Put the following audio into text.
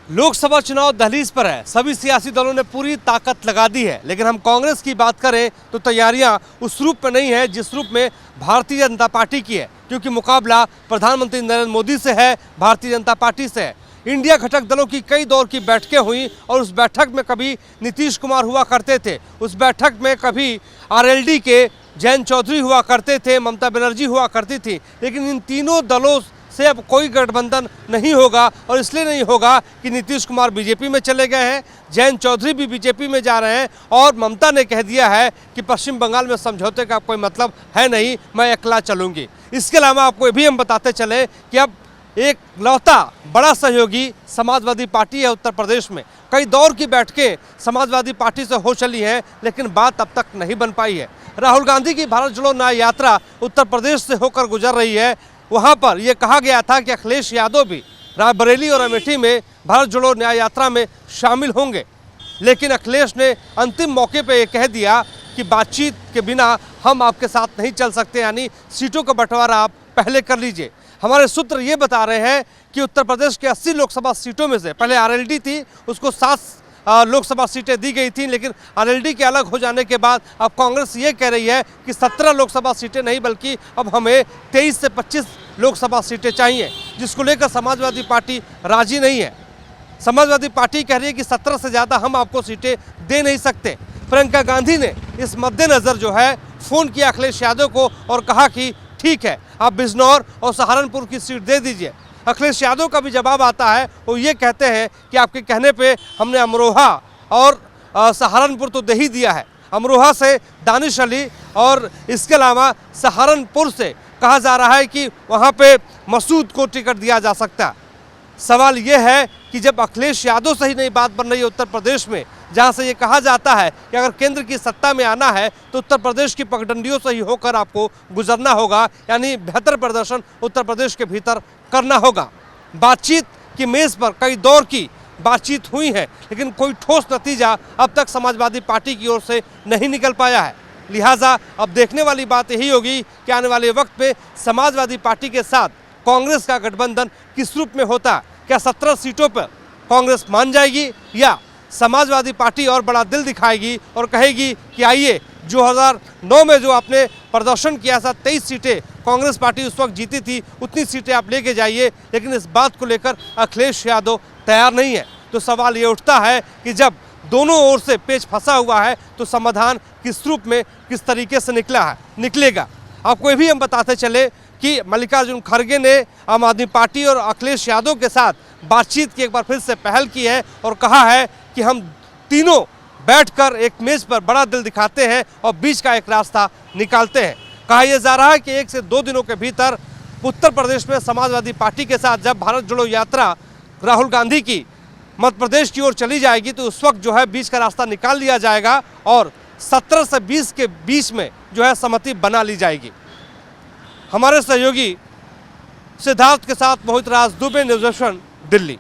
लोकसभा चुनाव दहलीज पर है। सभी सियासी दलों ने पूरी ताकत लगा दी है, लेकिन हम कांग्रेस की बात करें तो तैयारियां उस रूप में नहीं है जिस रूप में भारतीय जनता पार्टी की है, क्योंकि मुकाबला प्रधानमंत्री नरेंद्र मोदी से है, भारतीय जनता पार्टी से है। इंडिया घटक दलों की कई दौर की बैठकें हुई और उस बैठक में कभी नीतीश कुमार हुआ करते थे, उस बैठक में कभी आरएलडी के जयंत चौधरी हुआ करते थे, ममता बनर्जी हुआ करती थी, लेकिन इन तीनों दलों से अब कोई गठबंधन नहीं होगा। और इसलिए नहीं होगा कि नीतीश कुमार बीजेपी में चले गए हैं, जयंत चौधरी भी बीजेपी में जा रहे हैं और ममता ने कह दिया है कि पश्चिम बंगाल में समझौते का कोई मतलब है नहीं, मैं अकेला चलूंगी। इसके अलावा आपको ये भी हम बताते चले कि अब एक लौता बड़ा सहयोगी समाजवादी पार्टी है उत्तर प्रदेश में। कई दौर की बैठकें समाजवादी पार्टी से हो चली हैं, लेकिन बात अब तक नहीं बन पाई है। राहुल गांधी की भारत जोड़ो न्याय यात्रा उत्तर प्रदेश से होकर गुजर रही है। वहाँ पर यह कहा गया था कि अखिलेश यादव भी रायबरेली और अमेठी में भारत जोड़ो न्याय यात्रा में शामिल होंगे, लेकिन अखिलेश ने अंतिम मौके पर यह कह दिया कि बातचीत के बिना हम आपके साथ नहीं चल सकते, यानी सीटों का बंटवारा आप पहले कर लीजिए। हमारे सूत्र ये बता रहे हैं कि उत्तर प्रदेश के 80 लोकसभा सीटों में से पहले आरएलडी थी, उसको 7 लोकसभा सीटें दी गई थी, लेकिन आरएलडी के अलग हो जाने के बाद अब कांग्रेस ये कह रही है कि 17 लोकसभा सीटें नहीं बल्कि अब हमें 23 से 25 लोकसभा सीटें चाहिए, जिसको लेकर समाजवादी पार्टी राजी नहीं है। समाजवादी पार्टी कह रही है कि 17 से ज़्यादा हम आपको सीटें दे नहीं सकते। प्रियंका गांधी ने इस मद्देनज़र जो है फ़ोन किया अखिलेश यादव को और कहा कि ठीक है, आप बिजनौर और सहारनपुर की सीट दे दीजिए। अखिलेश यादव का भी जवाब आता है, वो ये कहते हैं कि आपके कहने पे हमने अमरोहा और सहारनपुर तो दे ही दिया है। अमरोहा से दानिश अली और इसके अलावा सहारनपुर से कहा जा रहा है कि वहाँ पे मसूद को टिकट दिया जा सकता है। सवाल ये है कि जब अखिलेश यादव से ही नहीं बात बन रही है उत्तर प्रदेश में, जहाँ से ये कहा जाता है कि अगर केंद्र की सत्ता में आना है तो उत्तर प्रदेश की पगडंडियों से ही होकर आपको गुजरना होगा, यानी बेहतर प्रदर्शन उत्तर प्रदेश के भीतर करना होगा। बातचीत की मेज़ पर कई दौर की बातचीत हुई है, लेकिन कोई ठोस नतीजा अब तक समाजवादी पार्टी की ओर से नहीं निकल पाया है। लिहाजा अब देखने वाली बात यही होगी कि आने वाले वक्त में समाजवादी पार्टी के साथ कांग्रेस का गठबंधन किस रूप में होता है। क्या 17 सीटों पर कांग्रेस मान जाएगी या समाजवादी पार्टी और बड़ा दिल दिखाएगी और कहेगी कि आइए 2009 में जो आपने प्रदर्शन किया था 23 सीटें कांग्रेस पार्टी उस वक्त जीती थी, उतनी सीटें आप लेके जाइए, लेकिन इस बात को लेकर अखिलेश यादव तैयार नहीं है। तो सवाल ये उठता है कि जब दोनों ओर से पेच फंसा हुआ है तो समाधान किस रूप में किस तरीके से निकलेगा। आपको ये भी हम बताते चले कि मल्लिकार्जुन खड़गे ने आम आदमी पार्टी और अखिलेश यादव के साथ बातचीत की एक बार फिर से पहल की है और कहा है कि हम तीनों बैठकर एक मेज पर बड़ा दिल दिखाते हैं और बीच का एक रास्ता निकालते हैं। कहा यह जा रहा है कि 1 से 2 दिनों के भीतर उत्तर प्रदेश में समाजवादी पार्टी के साथ जब भारत जोड़ो यात्रा राहुल गांधी की मध्य प्रदेश की ओर चली जाएगी तो उस वक्त जो है बीच का रास्ता निकाल लिया जाएगा और 17 से 20 के बीच में जो है सहमति बना ली जाएगी। हमारे सहयोगी सिद्धार्थ के साथ मोहित राज दुबे, न्यूज़ 8 दिल्ली।